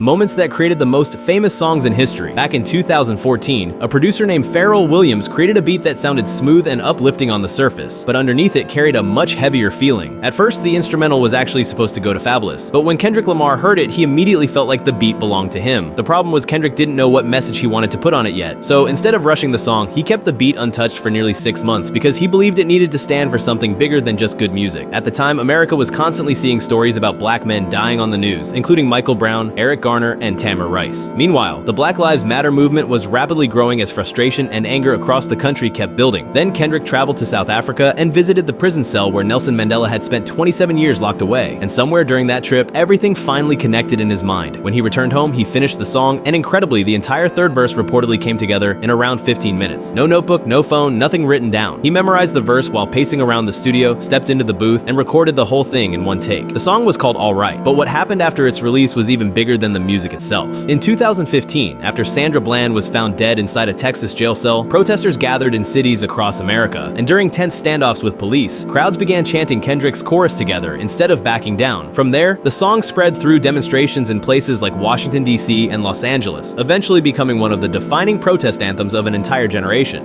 Moments that created the most famous songs in history. Back in 2014, a producer named Pharrell Williams created a beat that sounded smooth and uplifting on the surface, but underneath it carried a much heavier feeling. At first, the instrumental was actually supposed to go to Fabolous, but when Kendrick Lamar heard it, he immediately felt like the beat belonged to him. The problem was Kendrick didn't know what message he wanted to put on it yet, so instead of rushing the song, he kept the beat untouched for nearly 6 months because he believed it needed to stand for something bigger than just good music. At the time, America was constantly seeing stories about black men dying on the news, including Michael Brown, Eric Garner, and Tamir Rice. Meanwhile, the Black Lives Matter movement was rapidly growing as frustration and anger across the country kept building. Then Kendrick traveled to South Africa and visited the prison cell where Nelson Mandela had spent 27 years locked away. And somewhere during that trip, everything finally connected in his mind. When he returned home, he finished the song, and incredibly, the entire third verse reportedly came together in around 15 minutes. No notebook, no phone, nothing written down. He memorized the verse while pacing around the studio, stepped into the booth, and recorded the whole thing in one take. The song was called All Right, but what happened after its release was even bigger than the music itself. In 2015, after Sandra Bland was found dead inside a Texas jail cell, protesters gathered in cities across America, and during tense standoffs with police, crowds began chanting Kendrick's chorus together instead of backing down. From there, the song spread through demonstrations in places like Washington, D.C. and Los Angeles, eventually becoming one of the defining protest anthems of an entire generation.